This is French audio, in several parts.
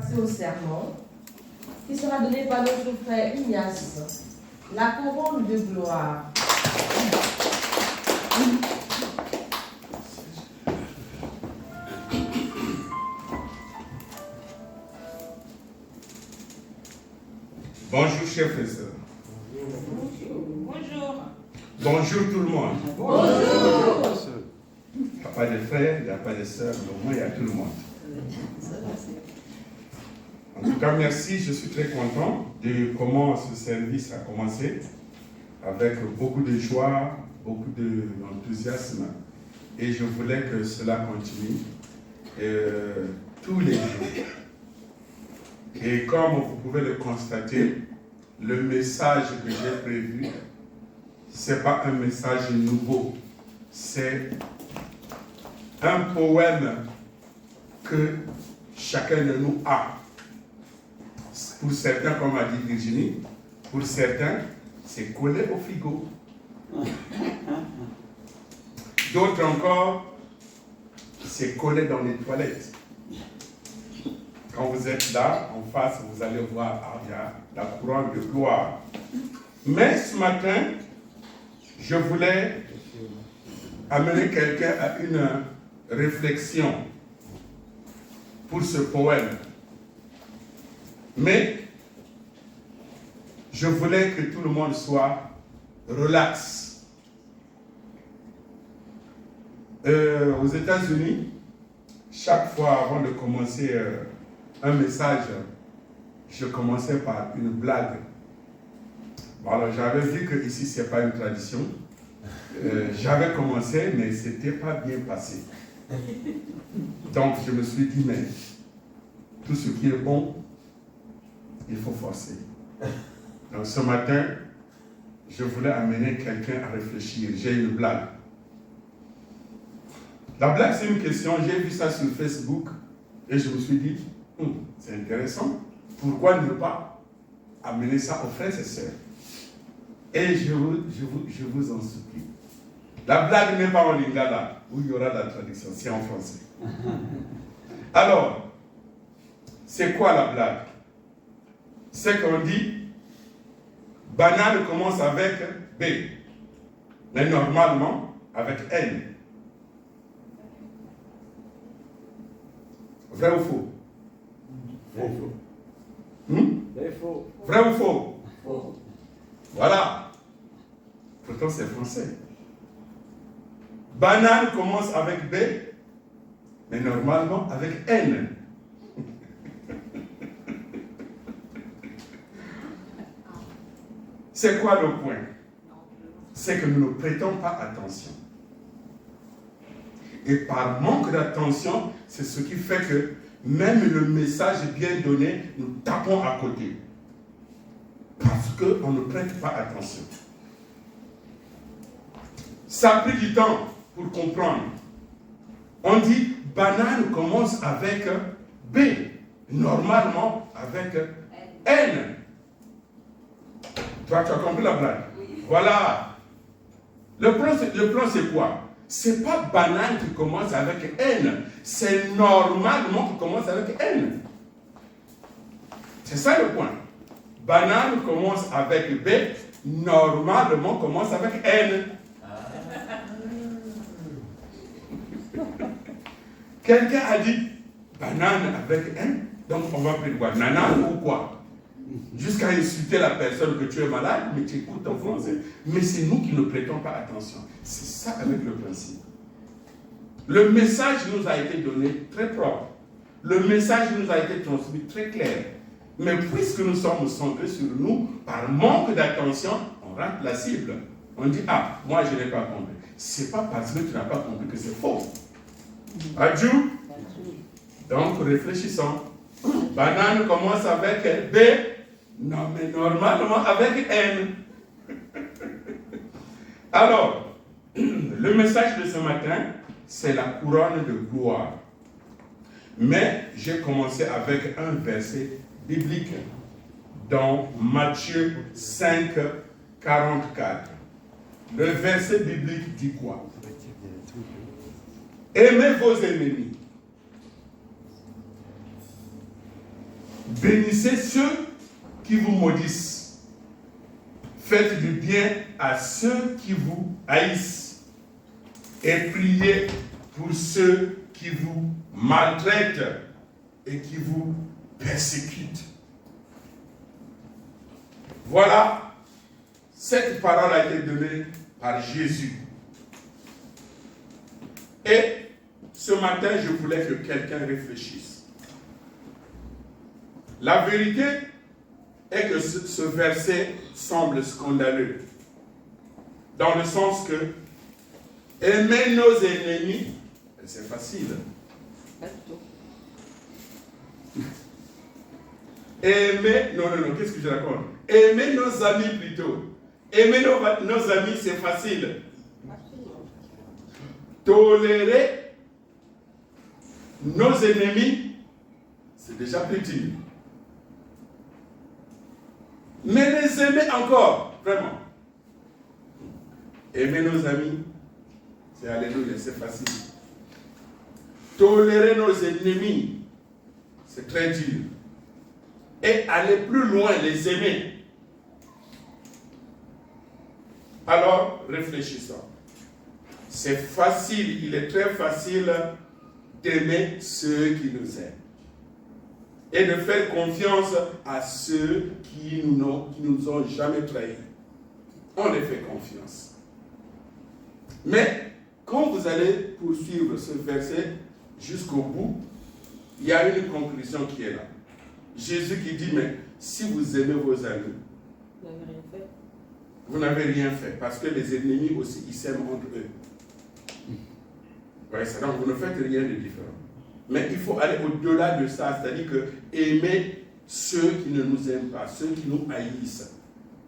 passer au sermon qui sera donné par notre frère Ignace, la couronne de gloire. Bonjour chers frères et sœurs. Bonjour. Bonjour tout le monde. Bonjour. Il n'y a pas de frères, il n'y a pas de sœurs, mais au moins il y a tout le monde. En tout cas, merci, je suis très content de comment ce service a commencé, avec beaucoup de joie, beaucoup d'enthousiasme, et je voulais que cela continue tous les jours. Et comme vous pouvez le constater, le message que j'ai prévu, ce n'est pas un message nouveau, c'est un poème que chacun de nous a. Pour certains, comme a dit Virginie, pour certains, c'est collé au frigo. D'autres encore, c'est collé dans les toilettes. Quand vous êtes là, en face, vous allez voir, il y a la couronne de gloire. Mais ce matin, je voulais amener quelqu'un à une réflexion pour ce poème. Mais je voulais que tout le monde soit relax. Aux États-Unis, chaque fois avant de commencer un message, je commençais par une blague. Bon, alors j'avais vu que ici ce n'est pas une tradition. J'avais commencé, mais ce n'était pas bien passé. Donc je me suis dit, mais tout ce qui est bon, il faut forcer. Donc ce matin, je voulais amener quelqu'un à réfléchir. J'ai une blague. La blague, c'est une question. J'ai vu ça sur Facebook et je me suis dit, c'est intéressant. Pourquoi ne pas amener ça aux frères et sœurs? Et je vous en supplie. La blague n'est pas en lingala, où il y aura la traduction, c'est en français. Alors, c'est quoi la blague? C'est qu'on dit, banane commence avec B, mais normalement avec N. Vrai ou faux? Faux. Faux. Vrai ou faux? Faux. Voilà. Pourtant c'est français. Banane commence avec B, mais normalement avec N. C'est quoi le point? C'est que nous ne prêtons pas attention. Et par manque d'attention, c'est ce qui fait que même le message bien donné, nous tapons à côté. Parce qu'on ne prête pas attention. Ça a pris du temps pour comprendre. On dit, banane commence avec B, normalement avec N. Toi, tu as compris la blague? Oui. Voilà. Le plan, c'est quoi? C'est pas banane qui commence avec N. C'est normalement qui commence avec N. C'est ça le point. Banane commence avec B. Normalement commence avec N. Quelqu'un a dit banane avec N. Donc on va appeler quoi? Nanane ou quoi? Jusqu'à insulter la personne que tu es malade, mais tu écoutes en français. Mais c'est nous qui ne prêtons pas attention. C'est ça avec le principe. Le message nous a été donné très propre. Le message nous a été transmis très clair. Mais puisque nous sommes centrés sur nous, par manque d'attention, on rate la cible. On dit, moi je n'ai pas compris. Ce n'est pas parce que tu n'as pas compris que c'est faux. Adieu. Donc réfléchissons. Banane commence avec B. Non, mais normalement avec N. Alors, le message de ce matin, c'est la couronne de gloire. Mais j'ai commencé avec un verset biblique dans Matthieu 5, 44. Le verset biblique dit quoi? Aimez vos ennemis. bénissez ceux qui vous maudissent. Faites du bien à ceux qui vous haïssent. Et priez pour ceux qui vous maltraitent et qui vous persécutent. Voilà, cette parole a été donnée par Jésus. Et ce matin, je voulais que quelqu'un réfléchisse. La vérité est que ce verset semble scandaleux. Dans le sens que aimer nos ennemis, c'est facile. Aimer, non, qu'est-ce que je raconte? Aimer nos amis plutôt. Aimer nos amis, c'est facile. Tolérer nos ennemis, c'est déjà plus timide. Mais les aimer encore, vraiment. Aimer nos amis, c'est alléluia, c'est facile. Tolérer nos ennemis, c'est très dur. Et aller plus loin, les aimer. Alors, réfléchissons. C'est facile, il est très facile d'aimer ceux qui nous aiment. Et de faire confiance à ceux qui nous ont jamais trahis. On les fait confiance. Mais quand vous allez poursuivre ce verset jusqu'au bout, il y a une conclusion qui est là. Jésus qui dit, mais si vous aimez vos amis, vous n'avez rien fait. Parce que les ennemis aussi, ils s'aiment entre eux. Ouais, c'est donc vous ne faites rien de différent. Mais il faut aller au-delà de ça, c'est-à-dire que aimer ceux qui ne nous aiment pas, ceux qui nous haïssent.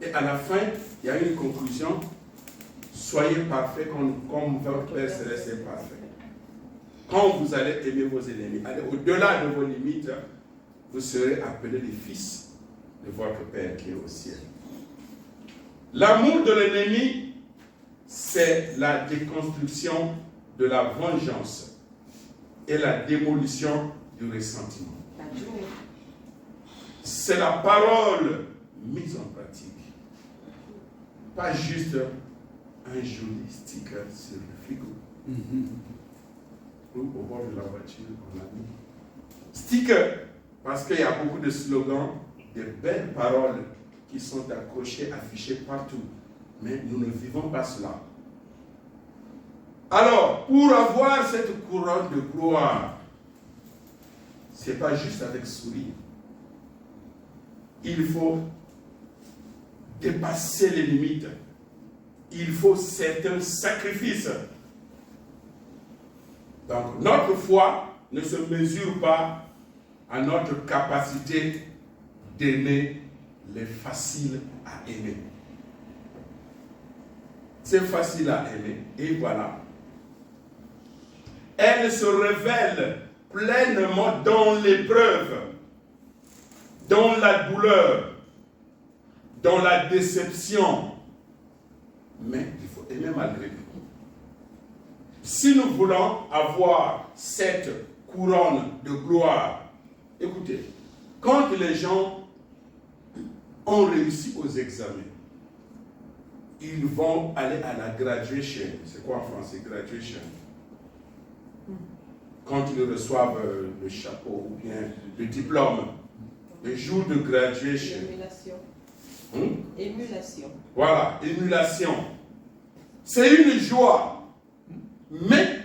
Et à la fin, il y a une conclusion. Soyez parfaits comme votre Père Céleste est parfait. Quand vous allez aimer vos ennemis, allez au-delà de vos limites, vous serez appelés les fils de votre Père qui est au ciel. L'amour de l'ennemi, c'est la déconstruction de la vengeance et la démolition du ressentiment. C'est la parole mise en pratique. Pas juste un joli sticker sur le frigo. Ou au bord de la voiture, on a mis. Sticker, parce qu'il y a beaucoup de slogans, de belles paroles qui sont accrochées, affichées partout. Mais nous ne vivons pas cela. Alors, pour avoir cette couronne de gloire, ce n'est pas juste avec sourire. Il faut dépasser les limites. Il faut certains sacrifices. Donc, notre foi ne se mesure pas à notre capacité d'aimer les faciles à aimer. C'est facile à aimer. Et voilà. Elle se révèle pleinement dans l'épreuve, dans la douleur, dans la déception. Mais il faut aimer malgré tout. Si nous voulons avoir cette couronne de gloire, écoutez, quand les gens ont réussi aux examens, ils vont aller à la graduation. C'est quoi en français, graduation? Quand ils reçoivent le chapeau ou bien le diplôme, le jour de graduation. Émulation. Émulation. Voilà, émulation. C'est une joie. Mais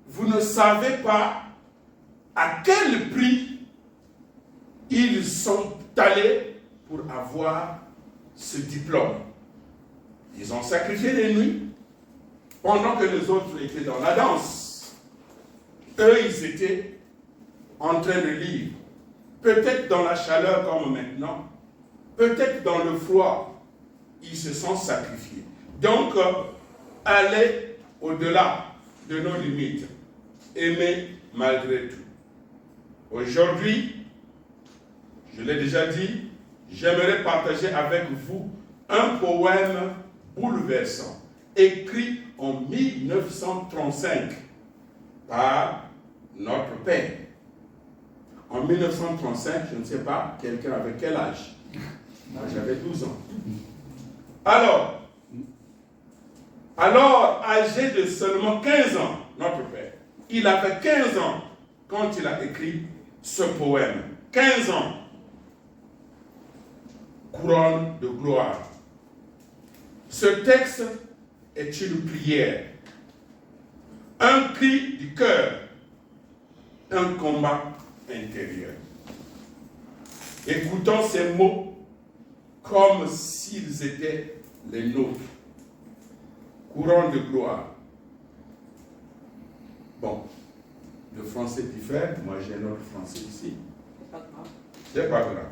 vous ne savez pas à quel prix ils sont allés pour avoir ce diplôme. Ils ont sacrifié les nuits pendant que les autres étaient dans la danse. Eux, ils étaient en train de lire. Peut-être dans la chaleur comme maintenant, peut-être dans le froid. Ils se sont sacrifiés. Donc, allez au-delà de nos limites. Aimer malgré tout. Aujourd'hui, je l'ai déjà dit, j'aimerais partager avec vous un poème bouleversant, écrit en 1935 par notre Père. En 1935, je ne sais pas, quelqu'un avait quel âge? Moi, j'avais 12 ans. Alors, âgé de seulement 15 ans, notre père, il avait 15 ans quand il a écrit ce poème. 15 ans. Couronne de gloire. Ce texte est une prière, un cri du cœur, un combat intérieur. Écoutons ces mots comme s'ils étaient les nôtres. Couronne de gloire. Bon, le français diffère, moi j'ai un autre français ici. C'est pas grave.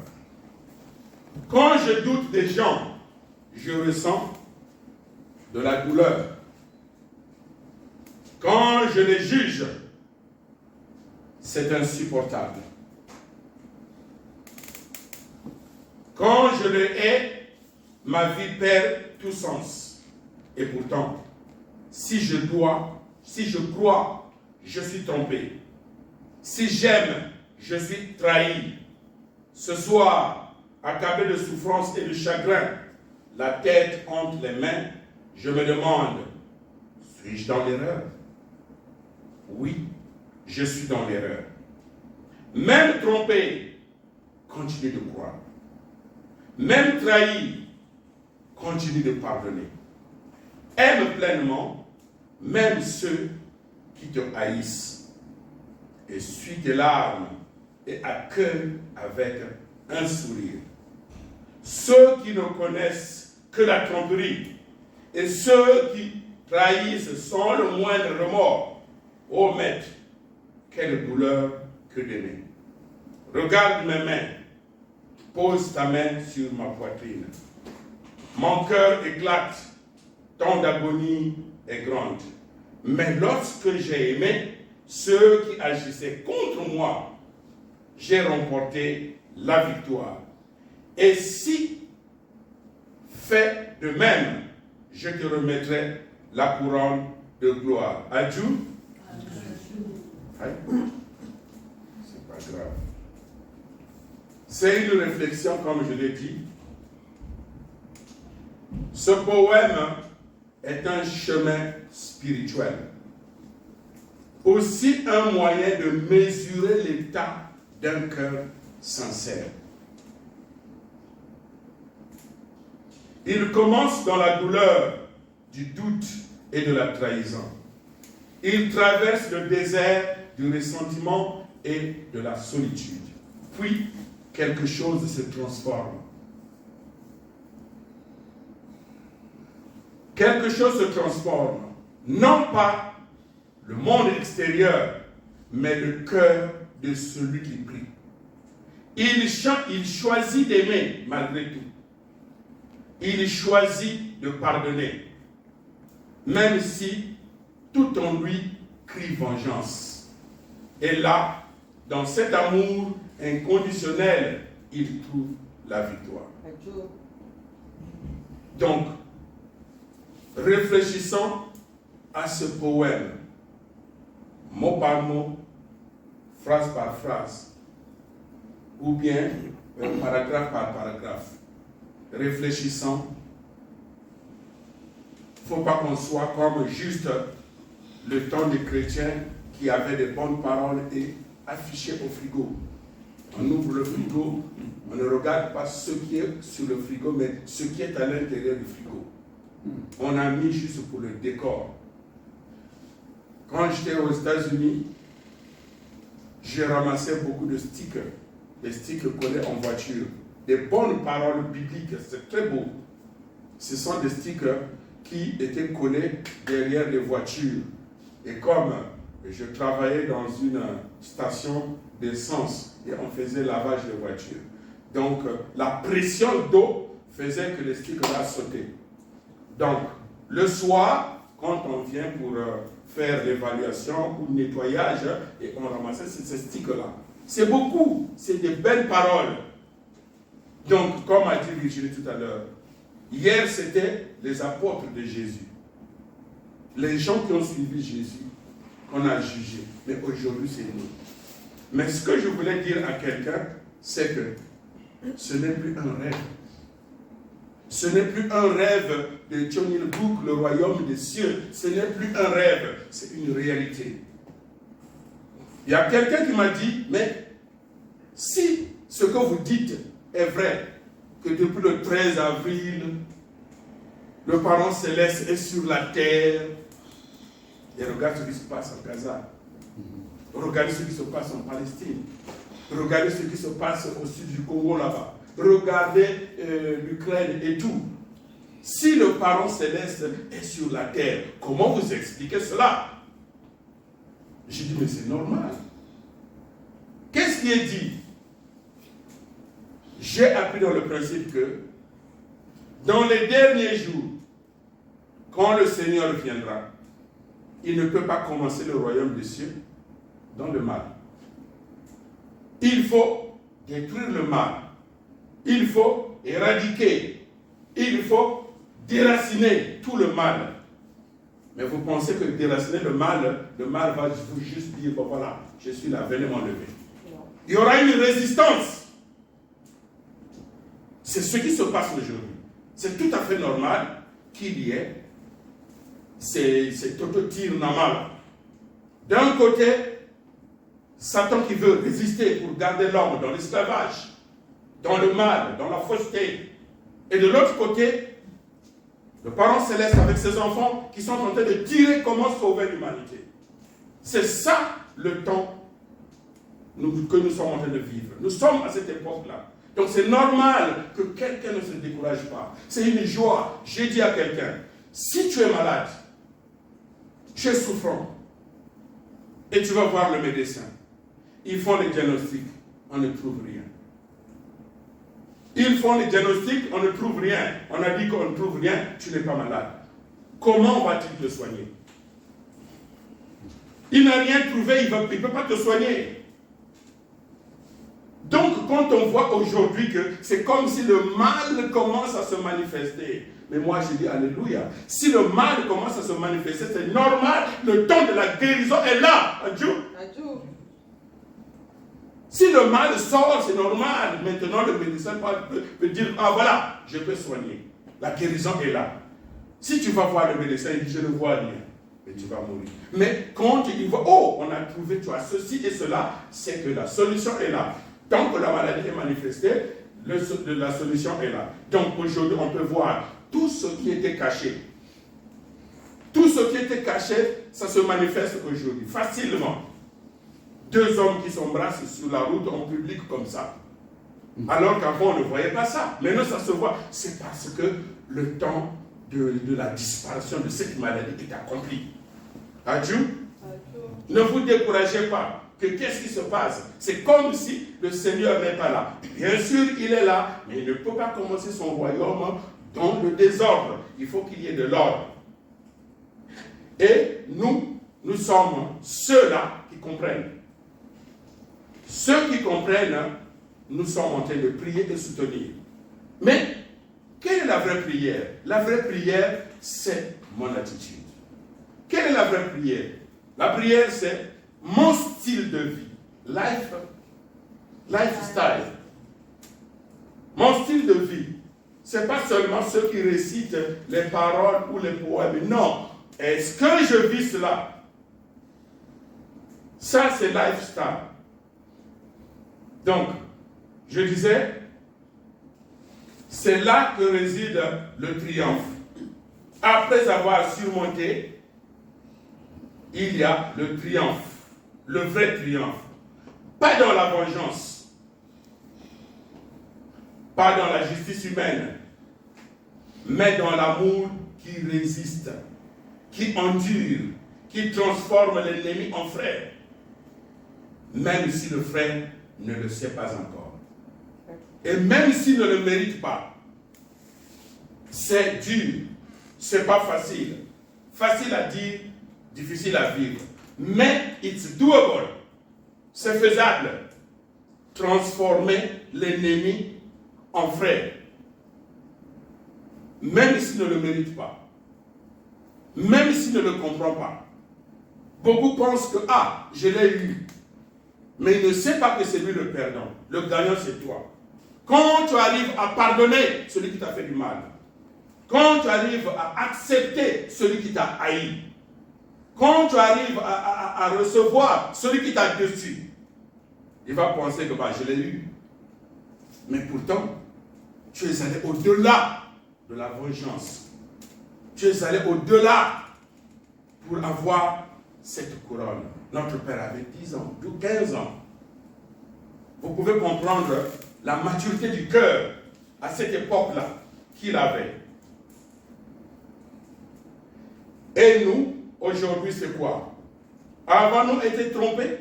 Quand je doute des gens, je ressens de la douleur. Quand je les juge, c'est insupportable. Quand je les hais, ma vie perd tout sens. Et pourtant, si je crois, je suis trompé. Si j'aime, je suis trahi. Ce soir, accablé de souffrance et de chagrin, la tête entre les mains, je me demande, suis-je dans l'erreur? Oui, je suis dans l'erreur. Même trompé, continue de croire. Même trahi, continue de pardonner. Aime pleinement, même ceux qui te haïssent. Essuie tes larmes et accueille avec un sourire. Ceux qui ne connaissent que la tromperie et ceux qui trahissent sans le moindre remords. Ô maître, quelle douleur que d'aimer. Regarde mes mains, pose ta main sur ma poitrine. Mon cœur éclate, tant d'agonie est grande. Mais lorsque j'ai aimé ceux qui agissaient contre moi, j'ai remporté la victoire. Et si, fais de même, je te remettrai la couronne de gloire. Adieu. C'est pas grave. C'est une réflexion, comme je l'ai dit. Ce poème est un chemin spirituel. Aussi un moyen de mesurer l'état d'un cœur sincère. Il commence dans la douleur du doute et de la trahison. Il traverse le désert du ressentiment et de la solitude. Puis, quelque chose se transforme. Quelque chose se transforme. Non pas le monde extérieur, mais le cœur de celui qui prie. Il choisit d'aimer malgré tout. Il choisit de pardonner, même si tout en lui crie vengeance. Et là, dans cet amour inconditionnel, il trouve la victoire. Donc, réfléchissons à ce poème, mot par mot, phrase par phrase, ou bien paragraphe par paragraphe. Réfléchissons. Il ne faut pas qu'on soit comme juste le temps des chrétiens qui avaient des bonnes paroles et affichées au frigo. On ouvre le frigo, on ne regarde pas ce qui est sur le frigo, mais ce qui est à l'intérieur du frigo. On a mis juste pour le décor. Quand j'étais aux États-Unis, j'ai ramassé beaucoup de stickers, des stickers collés en voiture, des bonnes paroles bibliques, c'est très beau. Ce sont des stickers qui étaient collés derrière les voitures. Et comme je travaillais dans une station d'essence et on faisait lavage de voitures, donc la pression d'eau faisait que les stickers-là sautaient. Donc, le soir, quand on vient pour faire l'évaluation ou le nettoyage, et on ramassait ces stickers-là. C'est beaucoup, c'est des belles paroles. Donc, comme a dit Virginie tout à l'heure, hier c'était les apôtres de Jésus. Les gens qui ont suivi Jésus, qu'on a jugé. Mais aujourd'hui c'est nous. Mais ce que je voulais dire à quelqu'un, c'est que ce n'est plus un rêve. Ce n'est plus un rêve de John Book, le royaume des cieux. Ce n'est plus un rêve, c'est une réalité. Il y a quelqu'un qui m'a dit, mais si ce que vous dites est vrai, que depuis le 13 avril, le parent céleste est sur la terre, et regarde ce qui se passe en Gaza, regardez ce qui se passe en Palestine, regardez ce qui se passe au sud du Congo là-bas, regardez l'Ukraine et tout. Si le parent céleste est sur la terre, comment vous expliquez cela? J'ai dit, mais c'est normal. Qu'est-ce qui est dit? J'ai appris dans le principe que dans les derniers jours, quand le Seigneur viendra, il ne peut pas commencer le royaume des cieux dans le mal. Il faut détruire le mal. Il faut éradiquer. Il faut déraciner tout le mal. Mais vous pensez que déraciner le mal va vous juste dire, bon voilà, je suis là, venez m'enlever. Il y aura une résistance. C'est ce qui se passe aujourd'hui. C'est tout à fait normal qu'il y ait cet autotir normal. D'un côté, Satan qui veut résister pour garder l'homme dans l'esclavage, dans le mal, dans la fausseté. Et de l'autre côté, le parent céleste avec ses enfants qui sont en train de tirer comment sauver l'humanité. C'est ça le temps que nous sommes en train de vivre. Nous sommes à cette époque-là. Donc c'est normal que quelqu'un ne se décourage pas. C'est une joie. J'ai dit à quelqu'un, si tu es malade, tu es souffrant, et tu vas voir le médecin, ils font les diagnostics, on ne trouve rien. Ils font les diagnostics, on ne trouve rien. On a dit qu'on ne trouve rien, tu n'es pas malade. Comment va-t-il te soigner? Il n'a rien trouvé, il ne peut pas te soigner. Donc, quand on voit aujourd'hui que c'est comme si le mal commence à se manifester, mais moi je dis alléluia, si le mal commence à se manifester, c'est normal, le temps de la guérison est là. Adieu. Si le mal sort, c'est normal. Maintenant, le médecin peut dire, ah voilà, je peux soigner. La guérison est là. Si tu vas voir le médecin, il dit, je ne vois rien, mais tu vas mourir. Mais quand il voit, oh, on a trouvé, tu as ceci et cela, c'est que la solution est là. Tant que la maladie est manifestée, la solution est là. Donc aujourd'hui, on peut voir tout ce qui était caché. Tout ce qui était caché, ça se manifeste aujourd'hui, facilement. Deux hommes qui s'embrassent sur la route en public comme ça. Alors qu'avant, on ne voyait pas ça. Maintenant, ça se voit. C'est parce que le temps de la disparition de cette maladie est accompli. Adieu. Ne vous découragez pas. Qu'est-ce qui se passe? C'est comme si le Seigneur n'est pas là. Bien sûr, il est là, mais il ne peut pas commencer son royaume dans le désordre. Il faut qu'il y ait de l'ordre. Et nous sommes ceux-là qui comprennent. Ceux qui comprennent, nous sommes en train de prier et soutenir. Mais, quelle est la vraie prière? La vraie prière, c'est mon attitude. Quelle est la vraie prière? La prière, c'est mon style de vie. Lifestyle. Mon style de vie. Ce n'est pas seulement ceux qui récitent les paroles ou les poèmes. Non. Est-ce que je vis cela? Ça, c'est lifestyle. Donc, je disais, c'est là que réside le triomphe. Après avoir surmonté, il y a le triomphe, le vrai triomphe. Pas dans la vengeance, pas dans la justice humaine, mais dans l'amour qui résiste, qui endure, qui transforme l'ennemi en frère, même si le frère ne le sait pas encore. Et même s'il ne le mérite pas, c'est dur, c'est pas facile. Facile à dire, difficile à vivre. Mais it's doable. C'est faisable. Transformer l'ennemi en frère. Même s'il ne le mérite pas. Même s'il ne le comprend pas. Beaucoup pensent que, ah, je l'ai eu. Mais il ne sait pas que c'est lui le perdant. Le gagnant, c'est toi. Quand tu arrives à pardonner celui qui t'a fait du mal, quand tu arrives à accepter celui qui t'a haï, quand tu arrives à recevoir celui qui t'a déçu, il va penser que je l'ai eu. Mais pourtant, tu es allé au-delà de la vengeance. Tu es allé au-delà pour avoir cette couronne. Notre père avait 10 ans, 15 ans. Vous pouvez comprendre la maturité du cœur à cette époque-là qu'il avait. Et nous, aujourd'hui, c'est quoi? Avons-nous été trompés?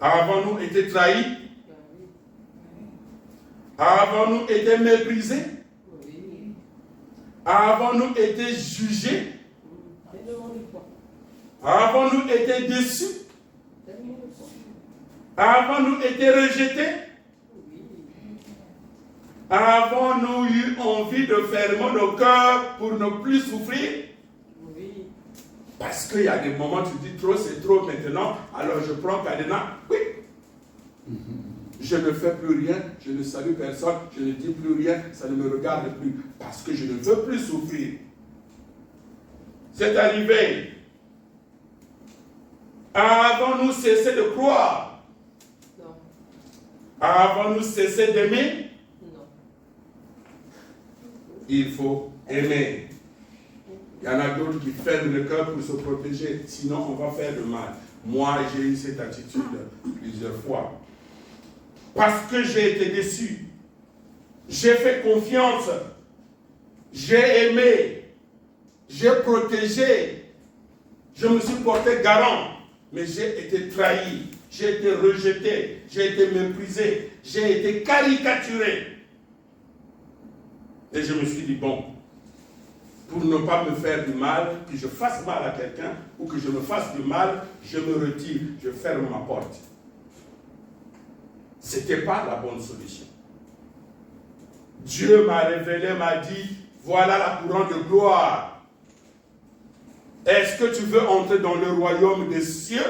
Avons-nous été trahis? Avons-nous été méprisés? Avons-nous été jugés? Avons-nous été déçus? Avons-nous été rejetés? Avons-nous eu envie de fermer nos cœurs pour ne plus souffrir? Parce qu'il y a des moments où tu dis trop, c'est trop maintenant, alors je prends cadenas. Oui. Je ne fais plus rien, je ne salue personne, je ne dis plus rien, ça ne me regarde plus. Parce que je ne veux plus souffrir. C'est arrivé. Avons-nous cessé de croire? Non. Avons-nous cessé d'aimer? Non. Il faut aimer. Il y en a d'autres qui ferment le cœur pour se protéger, sinon on va faire le mal. Moi, j'ai eu cette attitude plusieurs fois. Parce que j'ai été déçu. J'ai fait confiance. J'ai aimé. J'ai protégé. Je me suis porté garant. Mais j'ai été trahi. J'ai été rejeté. J'ai été méprisé. J'ai été caricaturé. Et je me suis dit, bon, pour ne pas me faire du mal, que je fasse mal à quelqu'un, ou que je me fasse du mal, je me retire, je ferme ma porte. Ce n'était pas la bonne solution. Dieu m'a révélé, m'a dit, voilà la couronne de gloire. Est-ce que tu veux entrer dans le royaume des cieux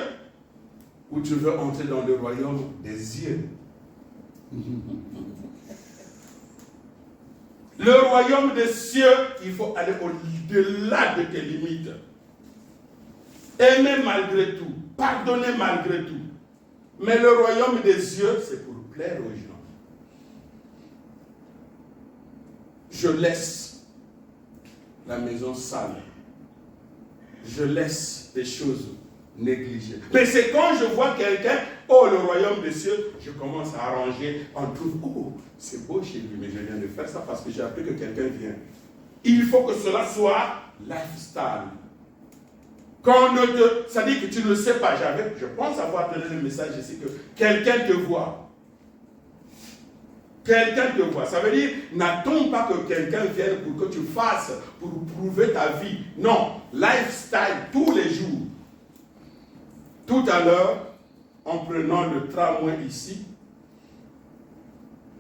ou tu veux entrer dans le royaume des yeux? Le royaume des cieux, il faut aller au-delà de tes limites. Aimer malgré tout, pardonner malgré tout. Mais le royaume des cieux, c'est pour plaire aux gens. Je laisse la maison sale. Je laisse des choses négligées. Mais c'est quand je vois quelqu'un, oh, le royaume des cieux, je commence à arranger, on trouve, oh, c'est beau chez lui, mais je viens de faire ça parce que j'ai appris que quelqu'un vient. Il faut que cela soit lifestyle. Ça dit que tu ne sais pas, je pense avoir donné le message ici que quelqu'un te voit. Quelqu'un te voit. Ça veut dire, n'attends pas que quelqu'un vienne pour que tu fasses, pour prouver ta vie. Non, lifestyle tous les jours. Tout à l'heure, en prenant le tramway ici,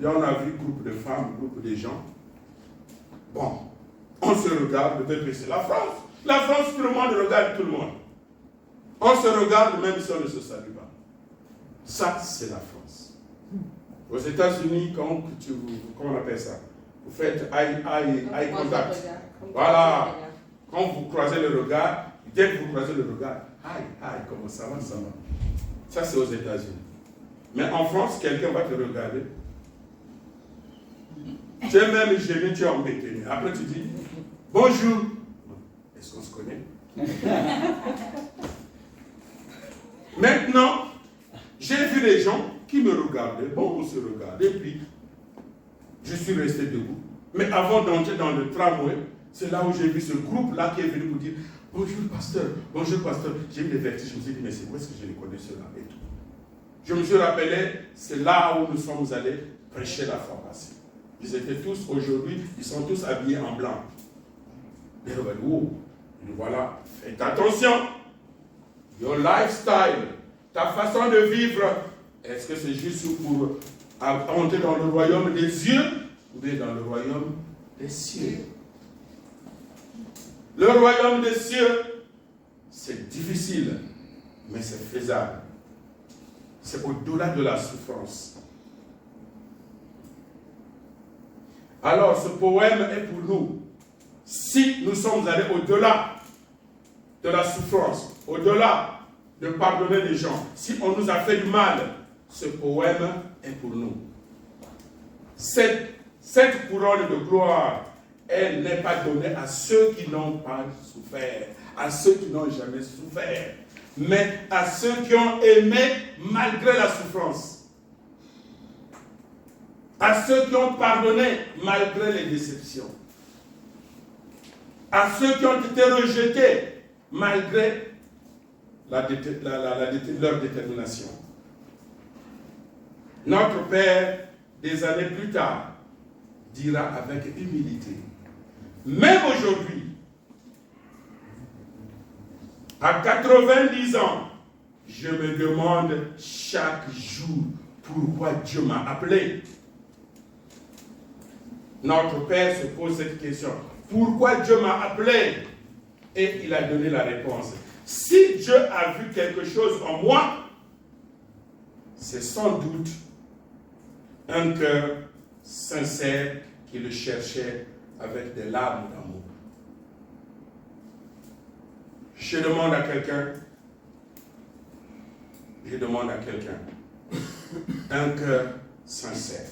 là on a vu groupe de femmes, groupe de gens. Bon, on se regarde, peut-être que c'est la France. La France, tout le monde regarde tout le monde. On se regarde même si on ne se salue pas. Ça, c'est la France. Aux États-Unis, comment on appelle ça? Vous faites eye contact. Voilà. Quand vous croisez le regard, dès que vous croisez le regard, comment ça va, ça va. Ça, c'est aux États-Unis. Mais en France, quelqu'un va te regarder. Tu es même gêné, tu es embêté. Après, tu dis, bonjour. Est-ce qu'on se connaît? Maintenant, j'ai vu les gens qui me regardaient. Bon, on se regardait, puis je suis resté debout. Mais avant d'entrer dans le tramway, c'est là où j'ai vu ce groupe-là qui est venu pour dire bonjour pasteur, bonjour pasteur. J'ai eu des vertiges, je me suis dit, mais c'est où est-ce que je les connais ceux-là et tout. Je me suis rappelé, c'est là où nous sommes allés prêcher la fois passée. Ils étaient tous aujourd'hui, ils sont tous habillés en blanc. Et voilà, faites attention. Your lifestyle, ta façon de vivre, est-ce que c'est juste pour entrer dans le royaume des yeux ou bien dans le royaume des cieux? Le royaume des cieux, c'est difficile. mais c'est faisable. C'est au-delà de la souffrance. Alors, ce poème est pour nous. Si nous sommes allés au-delà de la souffrance, au-delà de pardonner les gens, si on nous a fait du mal, ce poème est pour nous. Cette couronne de gloire, elle n'est pas donnée à ceux qui n'ont pas souffert, à ceux qui n'ont jamais souffert, mais à ceux qui ont aimé malgré la souffrance, à ceux qui ont pardonné malgré les déceptions, à ceux qui ont été rejetés malgré leur détermination. Notre Père, des années plus tard, dira avec humilité, même aujourd'hui, à 90 ans, je me demande chaque jour pourquoi Dieu m'a appelé. Notre Père se pose cette question. Pourquoi Dieu m'a appelé? Et il a donné la réponse. Si Dieu a vu quelque chose en moi, c'est sans doute un cœur sincère qui le cherchait avec des larmes d'amour. Je demande à quelqu'un, un cœur sincère.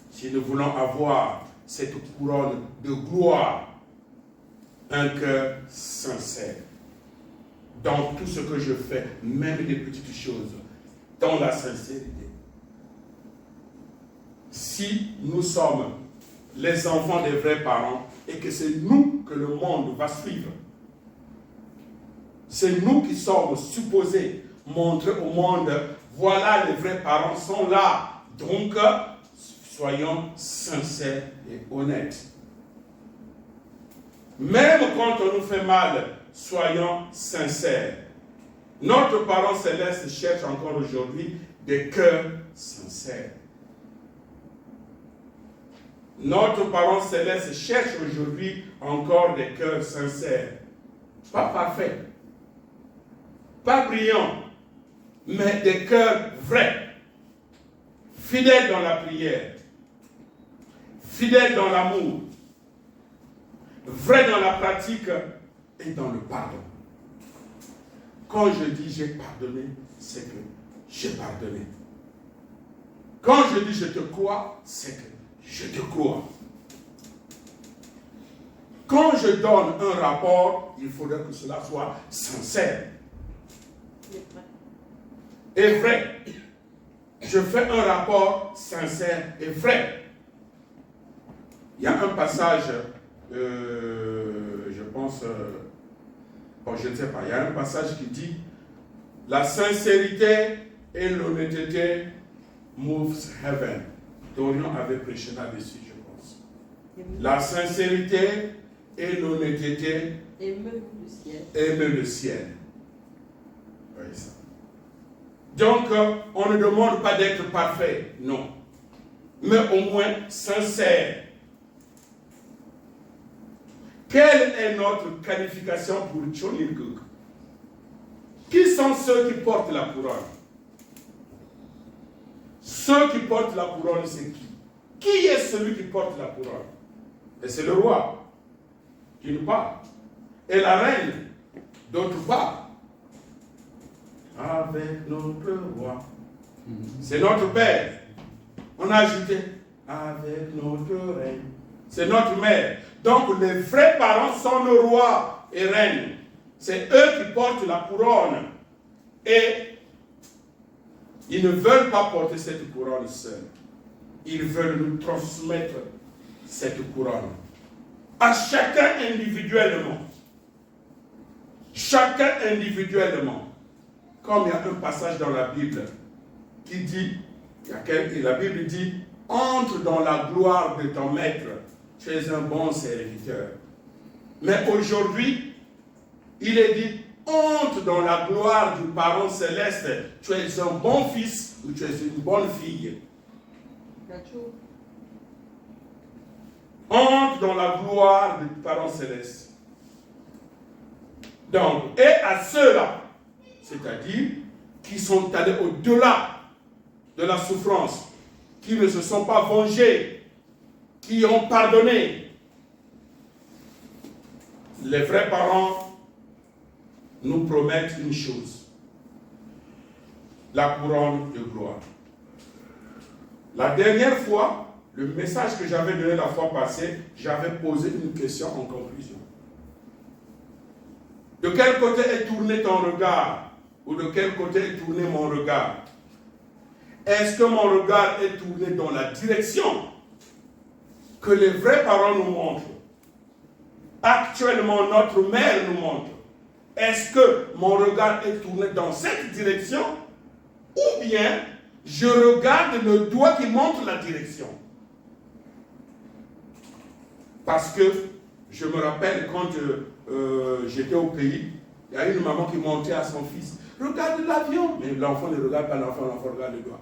Si nous voulons avoir cette couronne de gloire, un cœur sincère. Dans tout ce que je fais, même des petites choses, dans la sincérité. Si nous sommes les enfants des vrais parents et que c'est nous que le monde va suivre, c'est nous qui sommes supposés montrer au monde, voilà, les vrais parents sont là. Donc, soyons sincères et honnêtes. Même quand on nous fait mal, soyons sincères. Notre parent céleste cherche encore aujourd'hui des cœurs sincères. Notre parent céleste cherche aujourd'hui encore des cœurs sincères. Pas parfaits, pas brillants, mais des cœurs vrais, fidèles dans la prière, fidèles dans l'amour, vrais dans la pratique et dans le pardon. Quand je dis j'ai pardonné, c'est que j'ai pardonné. Quand je dis je te crois, c'est que je te crois. Quand je donne un rapport, il faudrait que cela soit sincère et vrai. Je fais un rapport sincère et vrai. Il y a un passage, je pense, je ne sais pas, il y a un passage qui dit la sincérité et l'honnêteté moves heaven. Dorian avait prêché là-dessus, je pense. La sincérité et l'honnêteté émeut le ciel. Émeut le ciel. Oui, ça. Donc, on ne demande pas d'être parfait, non. Mais au moins sincère. Quelle est notre qualification pour Johnny Cook? Qui sont ceux qui portent la couronne? Ceux qui portent la couronne, c'est qui? Qui est celui qui porte la couronne? Et c'est le roi, d'une part. Et la reine, d'autre part. Avec notre roi. C'est notre père. On a ajouté avec notre reine. C'est notre mère. Donc les vrais parents sont nos rois et reines. C'est eux qui portent la couronne. Et ils ne veulent pas porter cette couronne seuls. Ils veulent nous transmettre cette couronne. À chacun individuellement. Chacun individuellement. Comme il y a un passage dans la Bible qui dit, la Bible dit, entre dans la gloire de ton maître, tu es un bon serviteur. Mais aujourd'hui, il est dit, entre dans la gloire du parent céleste, tu es un bon fils ou tu es une bonne fille. Entre dans la gloire du parent céleste. Donc, et à ceux-là, c'est-à-dire qui sont allés au-delà de la souffrance, qui ne se sont pas vengés, qui ont pardonné. Les vrais parents nous promettent une chose, la couronne de gloire. La dernière fois, le message que j'avais donné la fois passée, j'avais posé une question en conclusion. De quel côté est tourné ton regard? Ou de quel côté est tourné mon regard? Est-ce que mon regard est tourné dans la direction que les vrais parents nous montrent? Actuellement, notre mère nous montre. Est-ce que mon regard est tourné dans cette direction? Ou bien, je regarde le doigt qui montre la direction? Parce que je me rappelle quand j'étais au pays, il y a une maman qui montait à son fils. Regarde l'avion. Mais l'enfant ne regarde pas l'enfant regarde le doigt.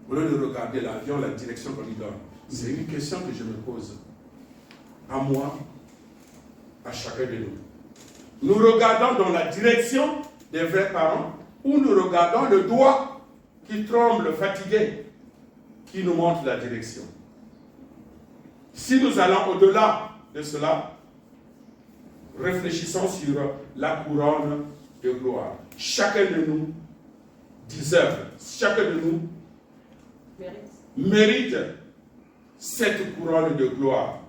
Au lieu de regarder l'avion, la direction qu'on lui donne. C'est une question que je me pose. À moi, à chacun de nous. Nous regardons dans la direction des vrais parents ou nous regardons le doigt qui tremble, fatigué, qui nous montre la direction. Si nous allons au-delà de cela, réfléchissons sur la couronne de gloire. Chacun de nous deserve, chacun de nous mérite cette couronne de gloire.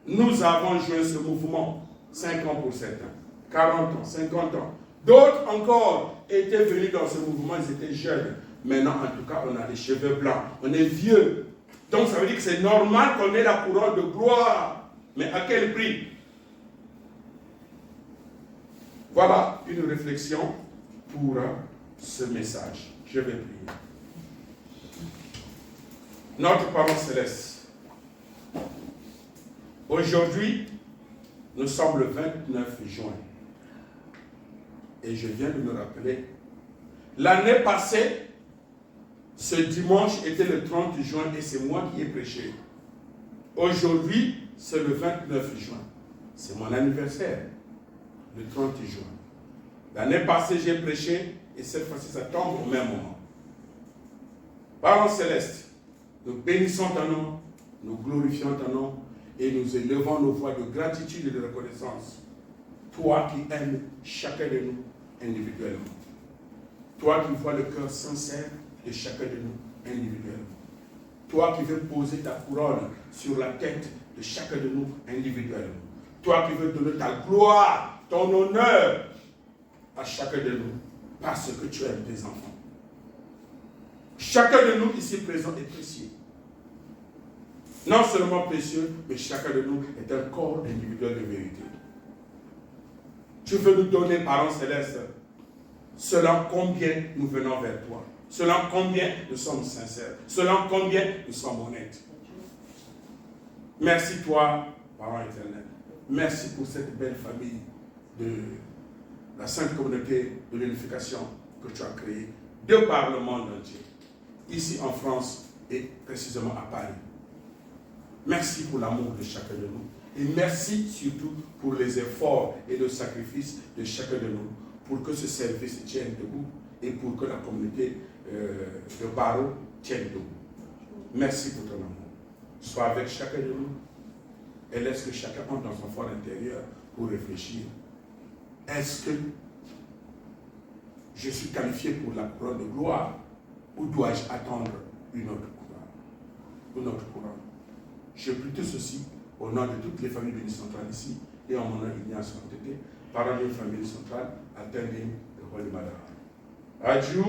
Nous avons joué ce mouvement 5 ans pour certains, 40 ans, 50 ans. D'autres encore étaient venus dans ce mouvement, ils étaient jeunes. Maintenant, en tout cas, on a les cheveux blancs, on est vieux. Donc ça veut dire que c'est normal qu'on ait la couronne de gloire. Mais à quel prix? Voilà une réflexion pour ce message. Je vais prier. Notre Parent Céleste, aujourd'hui, nous sommes le 29 juin. Et je viens de me rappeler, l'année passée, ce dimanche était le 30 juin et c'est moi qui ai prêché. Aujourd'hui, c'est le 29 juin. C'est mon anniversaire, le 30 juin. L'année passée, j'ai prêché et cette fois-ci, ça tombe au même moment. Parents célestes, nous bénissons ton nom, nous glorifions ton nom et nous élevons nos voix de gratitude et de reconnaissance. Toi qui aimes chacun de nous individuellement. Toi qui vois le cœur sincère de chacun de nous individuellement. Toi qui veux poser ta couronne sur la tête de chacun de nous individuellement. Toi qui veux donner ta gloire, ton honneur à chacun de nous parce que tu aimes tes enfants. Chacun de nous ici présent est précieux. Non seulement précieux, mais chacun de nous est un corps individuel de vérité. Tu veux nous donner, Parents célestes, selon combien nous venons vers toi, selon combien nous sommes sincères, selon combien nous sommes honnêtes. Merci toi, Parent éternel. Merci pour cette belle famille de la sainte communauté de l'unification que tu as créée de par le monde entier, ici en France et précisément à Paris. Merci pour l'amour de chacun de nous. Et merci surtout pour les efforts et le sacrifice de chacun de nous pour que ce service tienne debout et pour que la communauté de Barreau tienne debout. Merci pour ton amour. Sois avec chacun de nous et laisse que chacun entre dans son fort intérieur pour réfléchir. Est-ce que je suis qualifié pour la couronne de gloire ou dois-je attendre une autre couronne? Une autre couronne. Je prie tout ceci au nom de toutes les familles bénies centrales ici et en mon nom Ignace Antete, parents d'une famille centrale, attending the Holy Mother. Adieu.